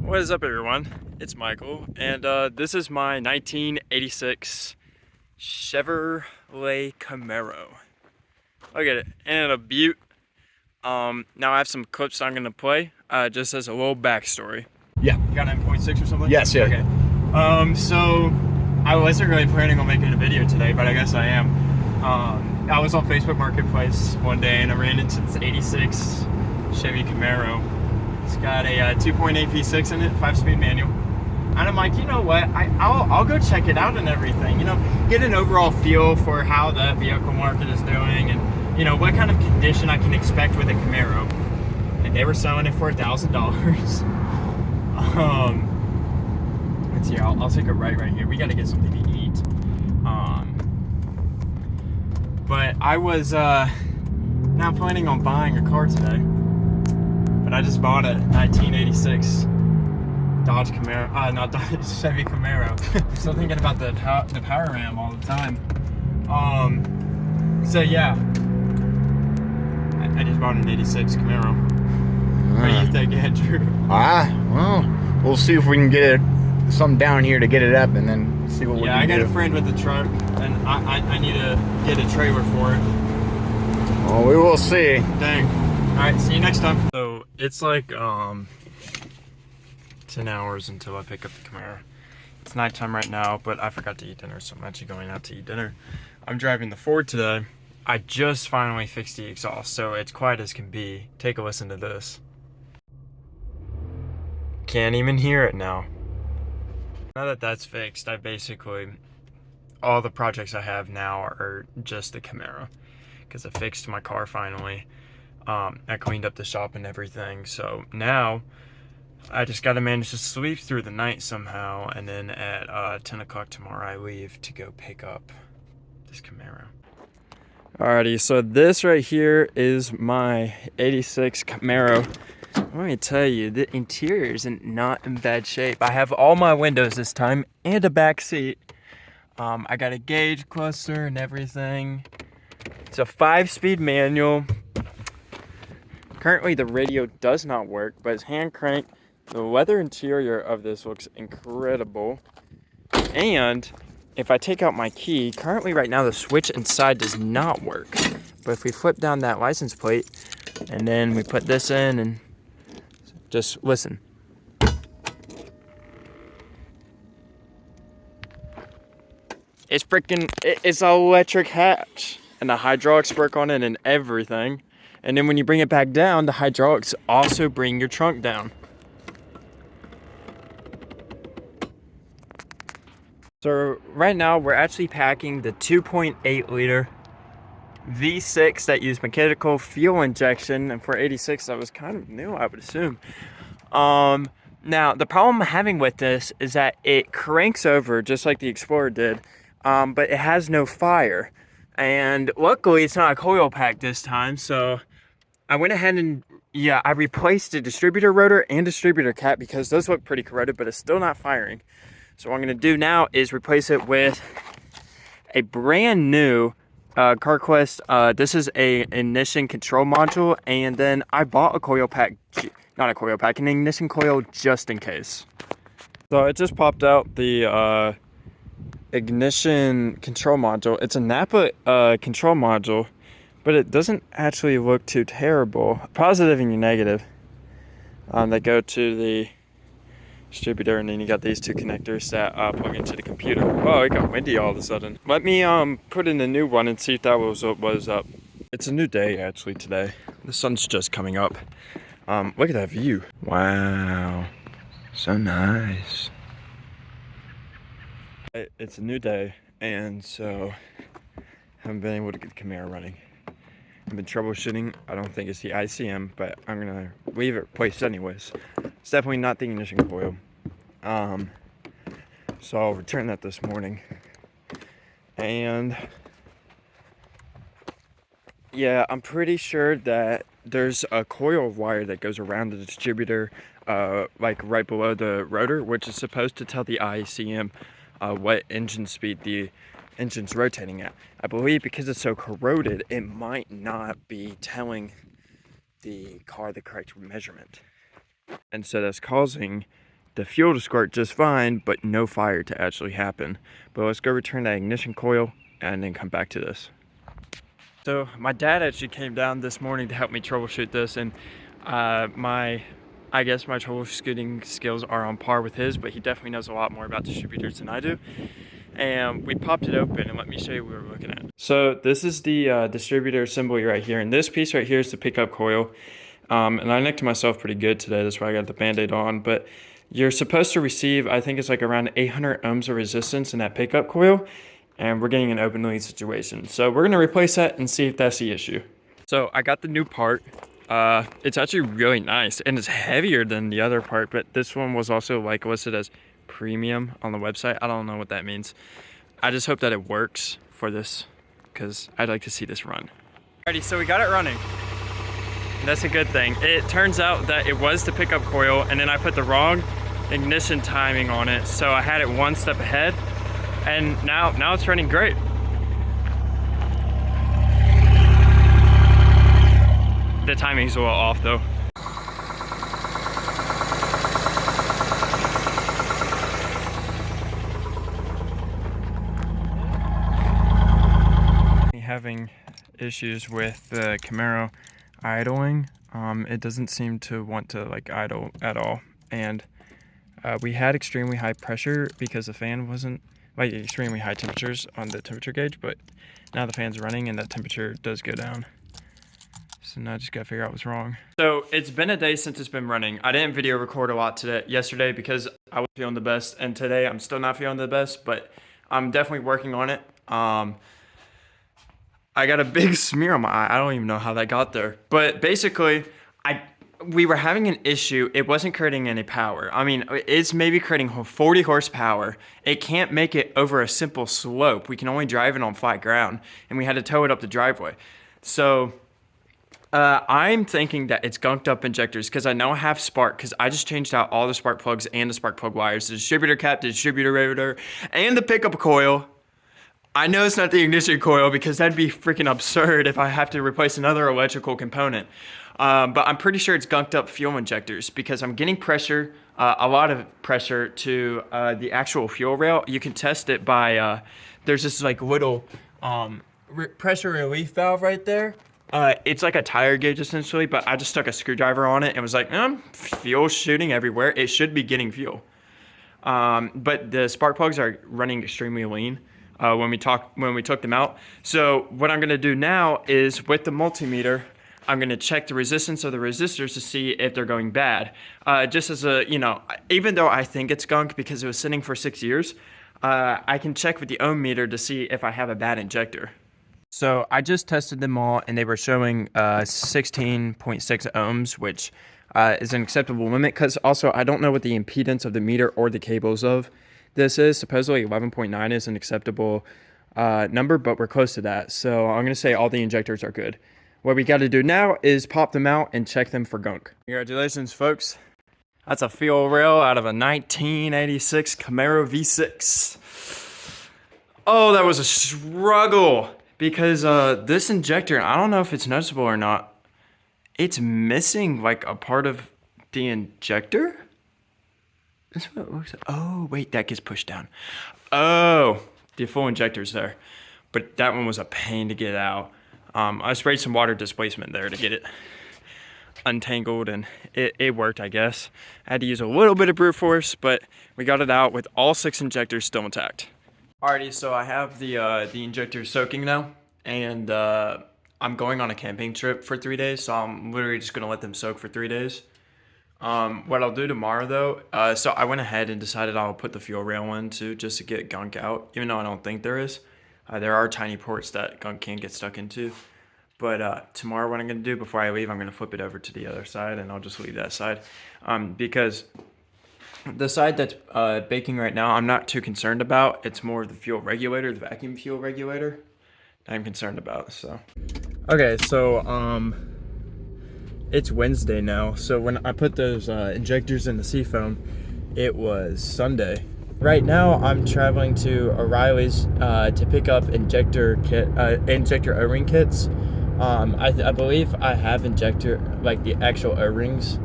What is up, everyone? It's Michael, and this is my 1986 Chevrolet Camaro. Look at it, and a beaut. Now I have some clips I'm gonna play, just as a little backstory. Yeah. You got 9.6 or something? Yes, yeah. Okay. So I wasn't really planning on making a video today, but I guess I am. I was on Facebook Marketplace one day, and I ran into this 86 Chevy Camaro. It's got a 2.8 V6 in it, 5-speed manual. And I'm like, you know what? I'll go check it out and everything. You know, get an overall feel for how the vehicle market is doing, and you know what kind of condition I can expect with a Camaro. And they were selling it for $1,000. Let's see. I'll take a right here. We got to get something to eat. But I was not planning on buying a car today. But I just bought a 1986 Dodge Camaro, not Dodge, Chevy Camaro. I'm still thinking about the power ram all the time. So yeah, I just bought an 86 Camaro. What do you think, Andrew? Well, we'll see if we can get some down here to get it up, and then see what we can do. Yeah, I got a friend with a truck, and I need to get a trailer for it. Well, we will see. Dang. All right, see you next time. So it's like 10 hours until I pick up the Camaro. It's nighttime right now, but I forgot to eat dinner, so I'm actually going out to eat dinner. I'm driving the Ford today. I just finally fixed the exhaust, so it's quiet as can be. Take a listen to this. Can't even hear it now. Now that that's fixed, all the projects I have now are just the Camaro, because I fixed my car finally. I cleaned up the shop and everything, so now I just gotta manage to sleep through the night somehow, and then at 10 o'clock tomorrow I leave to go pick up this Camaro. Alrighty, so this right here is my 86 Camaro. Let me tell you, the interior is not in bad shape. I have all my windows this time and a back seat. I got a gauge cluster and everything. It's a 5-speed manual. Currently the radio does not work, but it's hand cranked. The leather interior of this looks incredible. And if I take out my key, currently right now the switch inside does not work. But if we flip down that license plate and then we put this in and just listen. It's it's an electric hatch, and the hydraulics work on it and everything. And then when you bring it back down, the hydraulics also bring your trunk down. So right now we're actually packing the 2.8 liter V6 that used mechanical fuel injection, and for 86 that was kind of new, I would assume. Now the problem I'm having with this is that it cranks over just like the Explorer did, but it has no fire. And luckily it's not a coil pack this time, so I went ahead and I replaced the distributor rotor and distributor cap because those look pretty corroded, but it's still not firing. So what I'm gonna do now is replace it with a brand new CarQuest. This is a ignition control module, and then I bought a coil pack, not a coil pack, an ignition coil just in case. So it just popped out the ignition control module. It's a Napa control module, but it doesn't actually look too terrible. Positive and negative. They go to the distributor, and then you got these two connectors that plug into the computer. Oh, it got windy all of a sudden. Let me put in a new one and see if that was what was up. It's a new day actually today. The sun's just coming up. Look at that view. Wow, so nice. It's a new day, and so haven't been able to get the Camaro running. I've been troubleshooting. I don't think it's the ICM, but I'm gonna leave it replaced anyways. It's definitely not the ignition coil. So I'll return that this morning. And yeah, I'm pretty sure that there's a coil wire that goes around the distributor, like right below the rotor, which is supposed to tell the ICM what engine speed the engine's rotating at. I believe because it's so corroded, it might not be telling the car the correct measurement. And so that's causing the fuel to squirt just fine, but no fire to actually happen. But let's go return that ignition coil and then come back to this. So my dad actually came down this morning to help me troubleshoot this, and I guess my troubleshooting skills are on par with his, but he definitely knows a lot more about distributors than I do. And we popped it open, and let me show you what we were looking at. So this is the distributor assembly right here, and this piece right here is the pickup coil. And I nicked myself pretty good today, that's why I got the Band-Aid on, but you're supposed to receive, I think it's like around 800 ohms of resistance in that pickup coil, and we're getting an open lead situation. So we're gonna replace that and see if that's the issue. So I got the new part. It's actually really nice, and it's heavier than the other part, but this one was also like listed as premium on the website. I don't know what that means. I just hope that it works for this, because I'd like to see this run. Alrighty, so we got it running. That's a good thing. It turns out that it was the pickup coil, and then I put the wrong ignition timing on it, so I had it one step ahead, and now it's running great. The timing's a little off though. Having issues with the Camaro idling. It doesn't seem to want to like idle at all, and we had extremely high pressure because the fan wasn't like extremely high temperatures on the temperature gauge, but now the fan's running and that temperature does go down. So now I just gotta figure out what's wrong. So it's been a day since it's been running. I didn't video record a lot yesterday because I was feeling the best, and today I'm still not feeling the best, but I'm definitely working on it. I got a big smear on my eye. I don't even know how that got there. But basically, we were having an issue. It wasn't creating any power. I mean, it's maybe creating 40 horsepower. It can't make it over a simple slope. We can only drive it on flat ground, and we had to tow it up the driveway. So I'm thinking that it's gunked up injectors, because I know I have spark, because I just changed out all the spark plugs and the spark plug wires, the distributor cap, the distributor rotor, and the pickup coil. I know it's not the ignition coil, because that'd be freaking absurd if I have to replace another electrical component. But I'm pretty sure it's gunked up fuel injectors, because I'm getting pressure, a lot of pressure to the actual fuel rail. You can test it by, there's this like little pressure relief valve right there. It's like a tire gauge essentially, but I just stuck a screwdriver on it and was like, fuel shooting everywhere. It should be getting fuel. But the spark plugs are running extremely lean when we took them out. So what I'm gonna do now is, with the multimeter, I'm gonna check the resistance of the resistors to see if they're going bad. Just as a, even though I think it's gunk because it was sitting for 6 years, I can check with the ohm meter to see if I have a bad injector. So I just tested them all, and they were showing 16.6 ohms, which is an acceptable limit, because also I don't know what the impedance of the meter or the cables of this is. Supposedly 11.9 is an acceptable number, but we're close to that. So I'm going to say all the injectors are good. What we got to do now is pop them out and check them for gunk. Congratulations, folks. That's a fuel rail out of a 1986 Camaro V6. Oh, that was a struggle. Because this injector, I don't know if it's noticeable or not, it's missing like a part of the injector? That's what it looks like. Oh, wait, that gets pushed down. Oh, the full injector's there. But that one was a pain to get out. I sprayed some water displacement there to get it untangled, and it worked, I guess. I had to use a little bit of brute force, but we got it out with all 6 injectors still intact. Alrighty, so I have the injector soaking now, and I'm going on a camping trip for 3 days, so I'm literally just gonna let them soak for 3 days. What I'll do tomorrow though, so I went ahead and decided I'll put the fuel rail in too, just to get gunk out, even though I don't think there is. There are tiny ports that gunk can get stuck into. But tomorrow what I'm gonna do before I leave, I'm gonna flip it over to the other side, and I'll just leave that side, because the side that's baking right now, I'm not too concerned about. It's more of the fuel regulator, the vacuum fuel regulator, I'm concerned about. So, okay, so it's Wednesday now. So when I put those injectors in the Seafoam, it was Sunday. Right now, I'm traveling to O'Reilly's to pick up injector O-ring kits. I believe I have injector, like the actual O-rings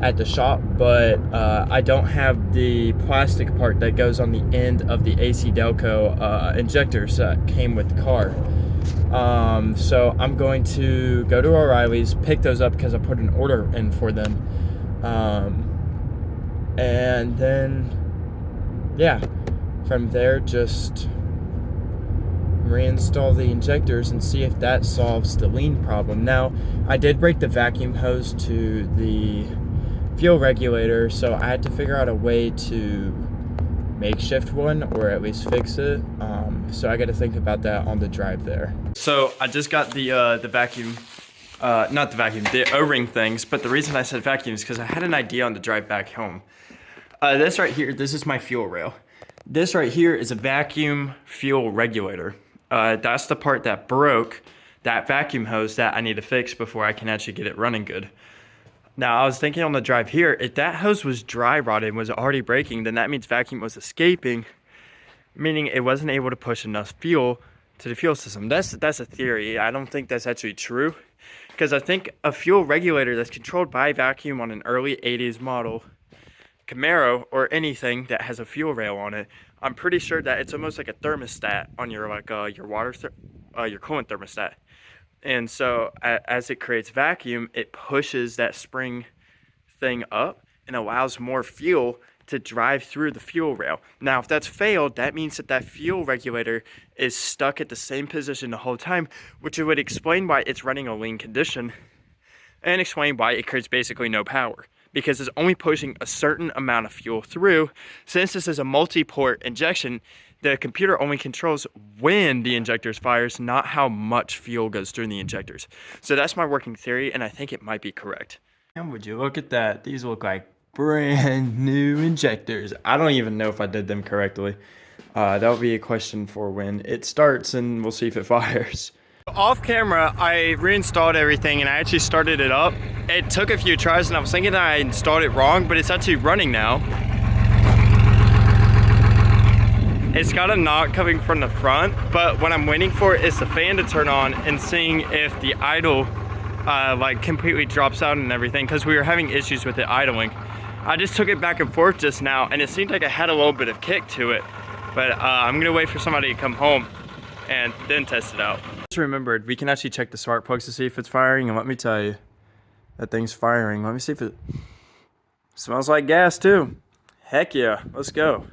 at the shop, but I don't have the plastic part that goes on the end of the AC Delco injectors that came with the car. So I'm going to go to O'Reilly's, pick those up because I put an order in for them. And then, yeah, from there, just reinstall the injectors and see if that solves the lean problem. Now, I did break the vacuum hose to the fuel regulator, so I had to figure out a way to makeshift one, or at least fix it. So I got to think about that on the drive there. So I just got the vacuum, not the vacuum, the O-ring things, but the reason I said vacuum is because I had an idea on the drive back home. This right here, this is my fuel rail. This right here is a vacuum fuel regulator. That's the part that broke that vacuum hose that I need to fix before I can actually get it running good. Now, I was thinking on the drive here, if that hose was dry rotted and was already breaking, then that means vacuum was escaping, meaning it wasn't able to push enough fuel to the fuel system. That's a theory. I don't think that's actually true, because I think a fuel regulator that's controlled by vacuum on an early 80s model Camaro or anything that has a fuel rail on it, I'm pretty sure that it's almost like a thermostat on your your coolant thermostat. And so as it creates vacuum, it pushes that spring thing up and allows more fuel to drive through the fuel rail. Now, if that's failed, that means that that fuel regulator is stuck at the same position the whole time, which would explain why it's running a lean condition and explain why it creates basically no power, because it's only pushing a certain amount of fuel through. Since this is a multi-port injection, the computer only controls when the injectors fires, not how much fuel goes through the injectors. So that's my working theory, and I think it might be correct. And would you look at that? These look like brand new injectors. I don't even know if I did them correctly. That'll be a question for when it starts, and we'll see if it fires. Off camera, I reinstalled everything and I actually started it up. It took a few tries and I was thinking that I installed it wrong, but it's actually running now. It's got a knock coming from the front, but what I'm waiting for is the fan to turn on and seeing if the idle like completely drops out and everything, because we were having issues with it idling. I just took it back and forth just now and it seemed like it had a little bit of kick to it, but I'm gonna wait for somebody to come home and then test it out. Just remembered, we can actually check the spark plugs to see if it's firing, and let me tell you, that thing's firing. Let me see if it smells like gas too. Heck yeah, let's go.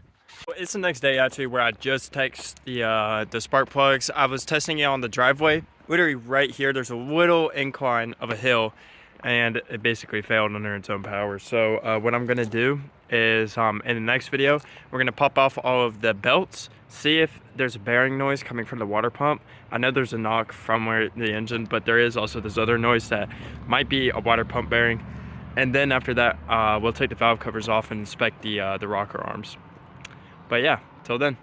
It's the next day actually where I just text the spark plugs. I was testing it on the driveway. Literally right here, there's a little incline of a hill, and it basically failed under its own power. So what I'm gonna do is in the next video, we're gonna pop off all of the belts, see if there's a bearing noise coming from the water pump. I know there's a knock from where the engine, but there is also this other noise that might be a water pump bearing. And then after that, we'll take the valve covers off and inspect the rocker arms. But yeah, till then.